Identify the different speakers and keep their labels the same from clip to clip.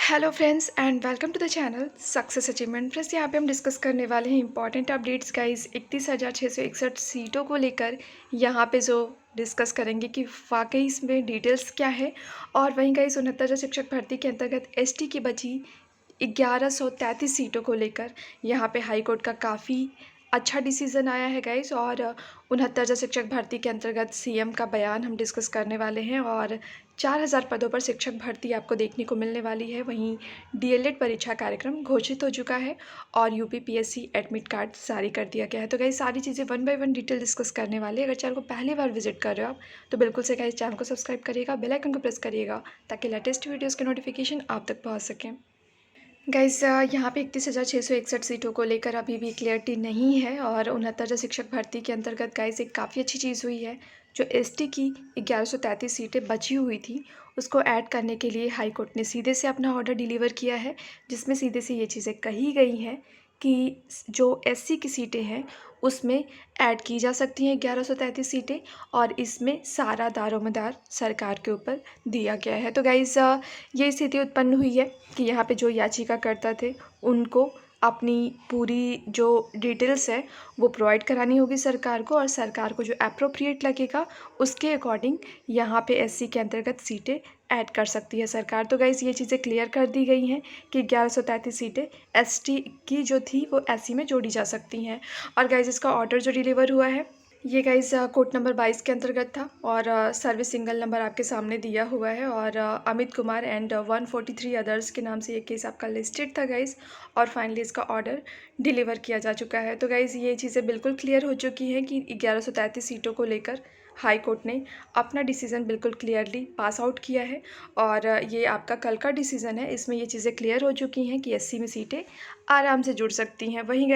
Speaker 1: Hello friends and welcome to the channel success achievement. Friends यहाँ पे हम discuss करने वाले हैं इंपॉर्टेंट अपडेट्स गाइस 31,661 सीटों को लेकर। यहाँ पे जो डिस्कस करेंगे कि वाकई इसमें डिटेल्स क्या है। और वहीं गाइस 69 शिक्षक भर्ती के अंतर्गत एसटी की बची 1133 सीटों को लेकर यहाँ पे हाई कोर्ट का काफ़ी अच्छा डिसीजन आया है गाइस। और 69 शिक्षक भर्ती के अंतर्गत सीएम का बयान हम डिस्कस करने वाले हैं। और 4000 पदों पर शिक्षक भर्ती आपको देखने को मिलने वाली है। वहीं डीएलएड परीक्षा कार्यक्रम घोषित हो चुका है और यूपीपीएससी एडमिट कार्ड जारी कर दिया गया है। तो गाइस सारी चीज़ें one by one detail discuss करने वाले हैं। अगर चैनल को पहली बार विजिट कर रहे हो आप तो बिल्कुल से गाइस चैनल को सब्सक्राइब करिएगा, बेल आइकन को प्रेस करिएगा ताकि लेटेस्ट वीडियोज़ के नोटिफिकेशन आप तक पहुँच सकें। गाइस यहाँ पे 31,661 सीटों को लेकर अभी भी क्लियरिटी नहीं है। और 69 शिक्षक भर्ती के अंतर्गत गाइस एक काफ़ी अच्छी चीज़ हुई है। जो एसटी की 1133 सीटें बची हुई थी उसको ऐड करने के लिए हाई कोर्ट ने सीधे से अपना ऑर्डर डिलीवर किया है, जिसमें सीधे से ये चीज़ें कही गई हैं कि जो एससी की सीटें हैं उसमें ऐड की जा सकती हैं 1133 सीटें। और इसमें सारा दारोमदार सरकार के ऊपर दिया गया है। तो गाइस ये स्थिति उत्पन्न हुई है कि यहाँ पे जो याचिकाकर्ता थे उनको अपनी पूरी जो डिटेल्स है वो प्रोवाइड करानी होगी सरकार को, और सरकार को जो एप्रोप्रिएट लगेगा उसके अकॉर्डिंग यहाँ पे एससी के अंतर्गत सीटें ऐड कर सकती है सरकार। तो गाइज़ ये चीज़ें क्लियर कर दी गई हैं कि 1133 सीटें एसटी की जो थी वो एससी में जोड़ी जा सकती हैं। और गाइज़ इसका ऑर्डर जो डिलीवर हुआ है ये गाइज़ कोड नंबर 22 के अंतर्गत था। और सर्विस सिंगल नंबर आपके सामने दिया हुआ है। और अमित कुमार एंड 143 अदर्स के नाम से ये केस आपका लिस्टेड था गाइज़। और फाइनली इसका ऑर्डर डिलीवर किया जा चुका है। तो गाइज़ ये चीज़ें बिल्कुल क्लियर हो चुकी हैं कि 1133 सीटों को लेकर हाई कोर्ट ने अपना डिसीज़न बिल्कुल क्लियरली पास आउट किया है। और ये आपका कल का डिसीज़न है, इसमें ये चीज़ें क्लियर हो चुकी हैं कि एससी में सीटें आराम से जुड़ सकती हैं। वहीं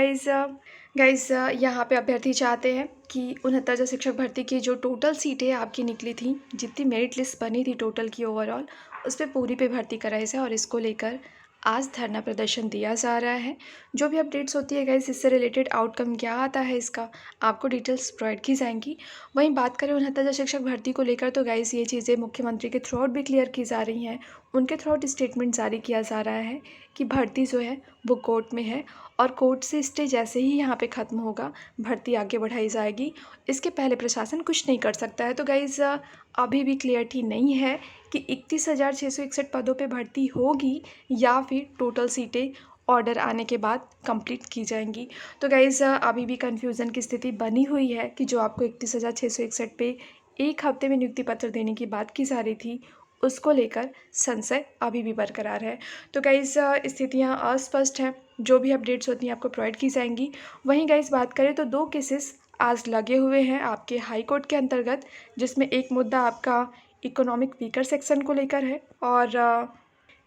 Speaker 1: गाइज़ यहाँ पे अभ्यर्थी चाहते हैं कि 69 शिक्षक भर्ती की जो टोटल सीटें आपकी निकली थी, जितनी मेरिट लिस्ट बनी थी टोटल की ओवरऑल, उस पर पूरी पे भर्ती कराई जाए। और इसको लेकर आज धरना प्रदर्शन दिया जा रहा है। जो भी अपडेट्स होती है गाइस इससे रिलेटेड आउटकम क्या आता है इसका आपको डिटेल्स प्रोवाइड की जाएंगी। वहीं बात करें 69 शिक्षक भर्ती को लेकर तो गाइस ये चीज़ें मुख्यमंत्री के थ्रू आउट भी क्लियर की जा रही हैं। उनके थ्रू आउट स्टेटमेंट जारी किया जा रहा है कि भर्ती जो है वो कोर्ट में है और कोर्ट से स्टे जैसे ही यहाँ पे ख़त्म होगा भर्ती आगे बढ़ाई जाएगी। इसके पहले प्रशासन कुछ नहीं कर सकता है। तो गाइज़ अभी भी क्लियरिटी नहीं है कि 31,661 पदों पे भर्ती होगी या फिर टोटल सीटें ऑर्डर आने के बाद कंप्लीट की जाएंगी। तो गाइज़ अभी भी कन्फ्यूज़न की स्थिति बनी हुई है कि जो आपको 31,661 पे एक हफ्ते में नियुक्ति पत्र देने की बात की जा रही थी उसको लेकर संशय अभी भी बरकरार है। तो गाइज़ स्थितियाँ अस्पष्ट हैं। जो भी अपडेट्स होती हैं आपको प्रोवाइड की जाएंगी। वहीं गाइज़ बात करें तो 2 केसेस आज लगे हुए हैं आपके हाई कोर्ट के अंतर्गत, जिसमें एक मुद्दा आपका इकोनॉमिक वीकर सेक्शन को लेकर है। और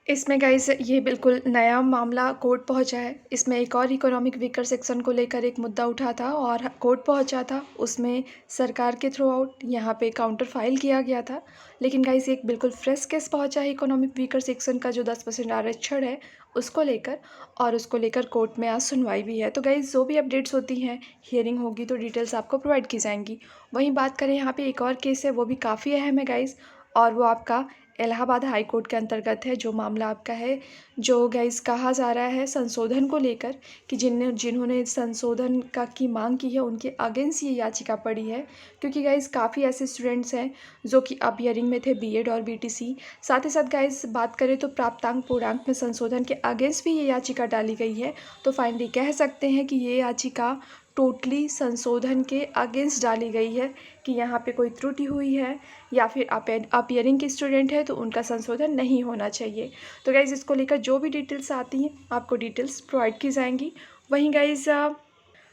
Speaker 1: इसमें गाइस ये बिल्कुल नया मामला कोर्ट पहुंचा है। इसमें एक और इकोनॉमिक वीकर सेक्शन को लेकर एक मुद्दा उठा था और कोर्ट पहुंचा था, उसमें सरकार के थ्रू आउट यहाँ पे काउंटर फाइल किया गया था। लेकिन गाइस एक बिल्कुल फ्रेश केस पहुंचा है इकोनॉमिक वीकर सेक्शन का जो 10% आरक्षण है उसको लेकर, और उसको लेकर कोर्ट में आज सुनवाई भी है। तो गाइस जो भी अपडेट्स होती हैं हियरिंग होगी तो डिटेल्स आपको प्रोवाइड की जाएंगी। वहीं बात करें यहाँ पे एक और केस है वो भी काफ़ी अहम है गाइस, और वो आपका इलाहाबाद हाई कोर्ट के अंतर्गत है। जो मामला आपका है जो गाइस कहा जा रहा है संशोधन को लेकर कि जिन्होंने संशोधन का की मांग की है उनके अगेंस्ट ये याचिका पड़ी है। क्योंकि गाइस काफ़ी ऐसे स्टूडेंट्स हैं जो कि अब हियरिंग में थे बीएड और बीटीसी। साथ ही साथ गाइस बात करें तो प्राप्तांक पूर्णांक में संशोधन के अगेंस्ट भी ये याचिका डाली गई है। तो फाइनली कह सकते हैं कि ये याचिका टोटली संशोधन के अगेंस्ट डाली गई है कि यहाँ पे कोई त्रुटि हुई है या फिर अपीयरिंग के स्टूडेंट है तो उनका संशोधन नहीं होना चाहिए। तो गाइज़ इसको लेकर जो भी डिटेल्स आती हैं आपको डिटेल्स प्रोवाइड की जाएंगी। वहीं गाइज़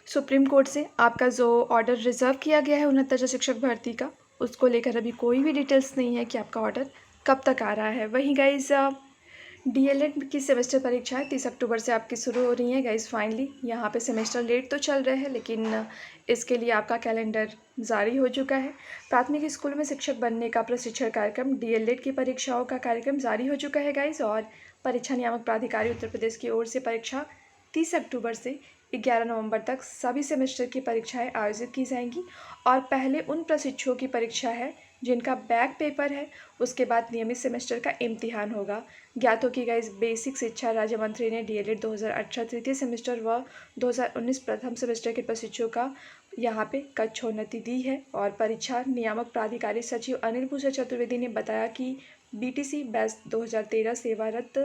Speaker 1: सुप्रीम कोर्ट से आपका जो ऑर्डर रिजर्व किया गया है 69 शिक्षक भर्ती का उसको लेकर अभी कोई भी डिटेल्स नहीं है कि आपका ऑर्डर कब तक आ रहा है। वहीं गाइज़ डीएलएड की सेमेस्टर परीक्षाएं 30 अक्टूबर से आपकी शुरू हो रही हैं गाइस। फाइनली यहाँ पे सेमेस्टर लेट तो चल रहे हैं लेकिन इसके लिए आपका कैलेंडर जारी हो चुका है। प्राथमिक स्कूल में शिक्षक बनने का प्रशिक्षण कार्यक्रम डीएलएड की परीक्षाओं का कार्यक्रम जारी हो चुका है गाइस। और परीक्षा नियामक प्राधिकारी उत्तर प्रदेश की ओर से परीक्षा 30 अक्टूबर से 11 नवंबर तक सभी सेमेस्टर की परीक्षाएं आयोजित की जाएंगी। और पहले उन प्रशिक्षुओं की परीक्षा है जिनका बैक पेपर है उसके बाद नियमित सेमेस्टर का इम्तिहान होगा। ज्ञात हो कि गाइस बेसिक शिक्षा राज्य मंत्री ने डीएलएड 2018 तृतीय सेमेस्टर व 2019 प्रथम सेमेस्टर के प्रशिक्षुओं का यहाँ पे कक्षोन्नति दी है। और परीक्षा नियामक प्राधिकारी सचिव अनिल भूषण चतुर्वेदी ने बताया कि बीटीसी बैच 2013 सेवारत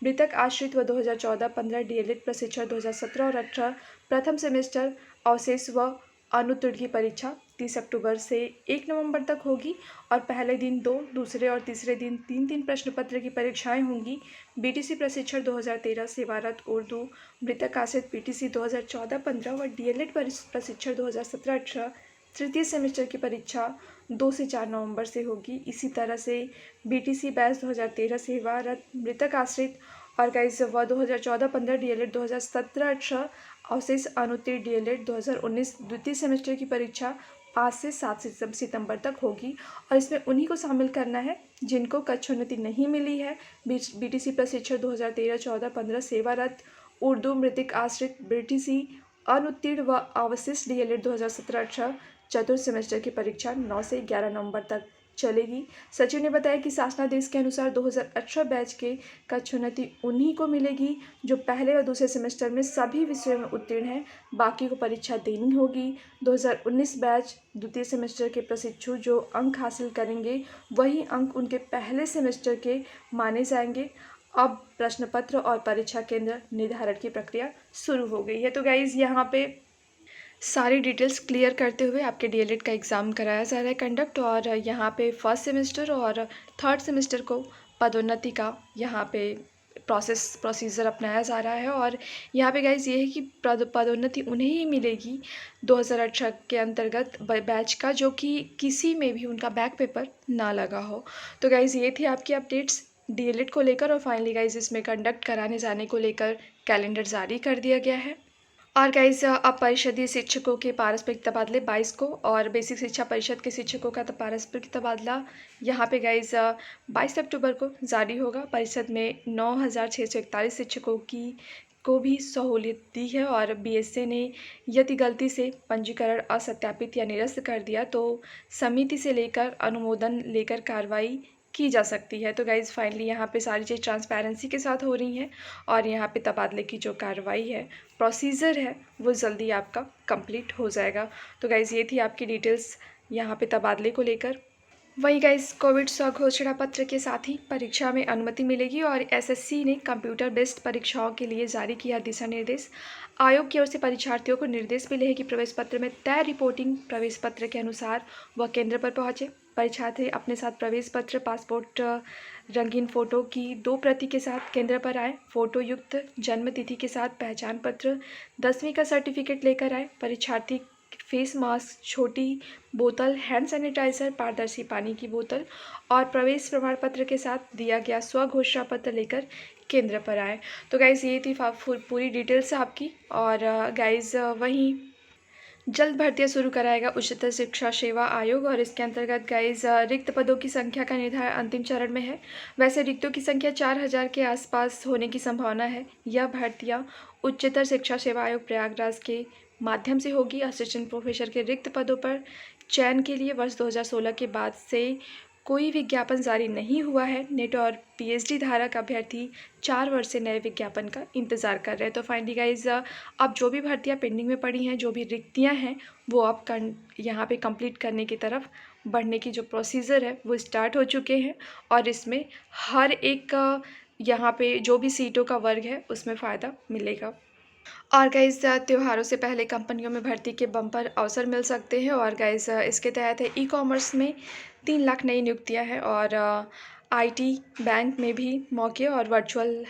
Speaker 1: मृतक आश्रित व 2014-15 डीएलएड प्रशिक्षण 2017 और 18 प्रथम सेमेस्टर अवशेष व अनुत्तीर्ण की परीक्षा 30 अक्टूबर से 1 नवंबर तक होगी और पहले दिन 2, दूसरे और तीसरे दिन 3 प्रश्न पत्र की परीक्षाएं होंगी। बीटीसी प्रशिक्षण 2013 सेवारत उर्दू मृतक आश्रित बीटीसी 2014-15 व डीएलएड प्रशिक्षण 2017-18 तृतीय सेमेस्टर की परीक्षा 2 से 4 नवंबर से होगी। इसी तरह से बीटीसी बैच 2013 सेवारत मृतक आश्रित और गाइस व 2014-15 डीएलएड 2017-18 अवशेष अनुत्तीर्ण डीएलएड 2019 द्वितीय सेमेस्टर की परीक्षा 5 से 7 सितंबर तक होगी और इसमें उन्हीं को शामिल करना है जिनको कक्षोन्नति नहीं मिली है। बीटीसी प्रशिक्षण 2013-14-15 सेवारत उर्दू मृतक आश्रित बीटीसी अनुत्तीर्ण व अवशिष्ट डीएलएड 2017-18 चतुर्थ सेमेस्टर की परीक्षा 9 से 11 नवंबर तक चलेगी। सचिव ने बताया कि शासनादेश के अनुसार 2018 बैच के कक्षोन्नति उन्हीं को मिलेगी जो पहले और दूसरे सेमेस्टर में सभी विषयों में उत्तीर्ण हैं, बाकी को परीक्षा देनी होगी। 2019 बैच द्वितीय सेमेस्टर के प्रशिक्षु जो अंक हासिल करेंगे वही अंक उनके पहले सेमेस्टर के माने जाएंगे। अब प्रश्न पत्र और परीक्षा केंद्र निर्धारण की प्रक्रिया शुरू हो गई है। तो गाइज यहाँ पे सारी डिटेल्स क्लियर करते हुए आपके डीएलएड का एग्ज़ाम कराया जा रहा है कंडक्ट और यहाँ पे फर्स्ट सेमेस्टर और थर्ड सेमेस्टर को पदोन्नति का यहाँ पे प्रोसीजर अपनाया जा रहा है। और यहाँ पे गाइज ये है कि पदोन्नति उन्हें ही मिलेगी 2018 के अंतर्गत बैच का जो कि किसी में भी उनका बैक पेपर ना लगा हो। तो गाइज ये थी आपकी अपडेट्स डीएलएड को लेकर और फाइनली गाइज इसमें कंडक्ट कराने जाने को लेकर कैलेंडर जारी कर दिया गया है। और गाइज अब परिषदीय शिक्षकों के पारस्परिक तबादले 22 को और बेसिक शिक्षा परिषद के शिक्षकों का पारस्परिक तबादला यहाँ पे गाइज 22 अक्टूबर को जारी होगा। परिषद में 9,641 शिक्षकों को भी सहूलियत दी है और बीएसए ने यदि गलती से पंजीकरण असत्यापित या निरस्त कर दिया तो समिति से लेकर अनुमोदन लेकर कार्रवाई की जा सकती है। तो गाइज़ फाइनली यहाँ पे सारी चीज़ ट्रांसपेरेंसी के साथ हो रही हैं और यहाँ पे तबादले की जो कार्रवाई है प्रोसीजर है वो जल्दी आपका कंप्लीट हो जाएगा। तो गाइज़ ये थी आपकी डिटेल्स यहाँ पे तबादले को लेकर। वही गाइस कोविड स्वघोषणा पत्र के साथ ही परीक्षा में अनुमति मिलेगी और एसएससी ने कंप्यूटर बेस्ड परीक्षाओं के लिए जारी किया दिशा निर्देश। आयोग की ओर से परीक्षार्थियों को निर्देश मिले हैं कि प्रवेश पत्र में तय रिपोर्टिंग प्रवेश पत्र के अनुसार वह केंद्र पर पहुंचे। परीक्षार्थी अपने साथ प्रवेश पत्र, पासपोर्ट, रंगीन फ़ोटो की 2 प्रति के साथ केंद्र पर आए। फ़ोटो युक्त जन्म तिथि के साथ पहचान पत्र, 10वीं का सर्टिफिकेट लेकर आए। परीक्षार्थी फेस मास्क, छोटी बोतल, हैंड सैनिटाइज़र, पारदर्शी पानी की बोतल और प्रवेश प्रमाण पत्र के साथ दिया गया स्वघोषणा पत्र लेकर केंद्र पर आए। तो गाइज़ ये थी पूरी डिटेल्स आपकी। और गाइज़ वहीं जल्द भर्तियां शुरू कराएगा उच्चतर शिक्षा सेवा आयोग और इसके अंतर्गत गाइज रिक्त पदों की संख्या का निर्धारण अंतिम चरण में है। वैसे रिक्तों की संख्या 4,000 के आसपास होने की संभावना है। यह भर्तियां उच्चतर शिक्षा सेवा आयोग प्रयागराज के माध्यम से होगी। असिस्टेंट प्रोफेसर के रिक्त पदों पर चयन के लिए वर्ष 2016 के बाद से कोई विज्ञापन जारी नहीं हुआ है। नेट और पीएचडी धारक अभ्यर्थी 4 वर्ष से नए विज्ञापन का इंतज़ार कर रहे हैं। तो फाइनली गाइज अब जो भी भर्तियां पेंडिंग में पड़ी हैं, जो भी रिक्तियां हैं वो अब यहाँ पे कंप्लीट करने की तरफ बढ़ने की जो प्रोसीजर है वो स्टार्ट हो चुके हैं और इसमें हर एक यहाँ पे जो भी सीटों का वर्ग है उसमें फ़ायदा मिलेगा। और गाइज त्योहारों से पहले कंपनियों में भर्ती के बम्पर अवसर मिल सकते हैं और गाइज इसके तहत है ई-कॉमर्स में 3 लाख नई नियुक्तियां हैं और आईटी बैंक में भी मौके और वर्चुअल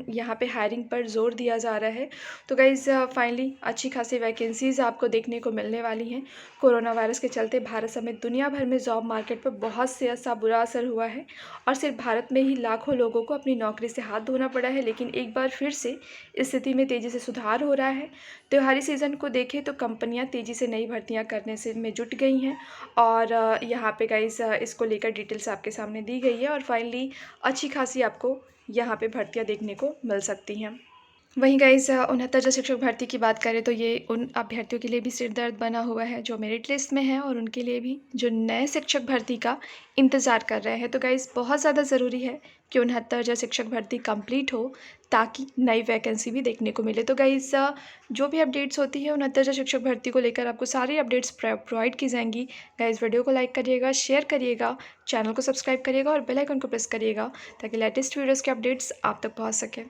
Speaker 1: यहाँ पे हायरिंग पर जोर दिया जा रहा है। तो गाइज फाइनली अच्छी खासी वैकेंसीज़ आपको देखने को मिलने वाली हैं। कोरोना वायरस के चलते भारत समेत दुनिया भर में जॉब मार्केट पर बहुत से ऐसा बुरा असर हुआ है और सिर्फ भारत में ही लाखों लोगों को अपनी नौकरी से हाथ धोना पड़ा है। लेकिन एक बार फिर से स्थिति में तेज़ी से सुधार हो रहा है। त्योहारी सीज़न को देखें तो कंपनियां तेज़ी से नई भर्तियां करने में जुट गई हैं और यहाँ पे गाइज इसको लेकर डिटेल्स आपके सामने दी गई है और फाइनली अच्छी खासी आपको यहाँ पे भर्तियां देखने को मिल सकती हैं। वहीं गाइज़ 69 शिक्षक भर्ती की बात करें तो ये उन अभ्यर्थियों के लिए भी सिर दर्द बना हुआ है जो मेरिट लिस्ट में है और उनके लिए भी जो नए शिक्षक भर्ती का इंतज़ार कर रहे हैं। तो गाइज़ बहुत ज़्यादा ज़रूरी है कि 69 शिक्षक भर्ती कंप्लीट हो ताकि नई वैकेंसी भी देखने को मिले। तो गाइज़ जो भी अपडेट्स होती है 69 शिक्षक भर्ती को लेकर आपको सारी अपडेट्स प्रोवाइड की जाएंगी। गाइज़ वीडियो को लाइक करिएगा, शेयर करिएगा, चैनल को सब्सक्राइब करिएगा और बेल आइकन को प्रेस करिएगा ताकि लेटेस्ट वीडियोज़ के अपडेट्स आप तक पहुँच सकें।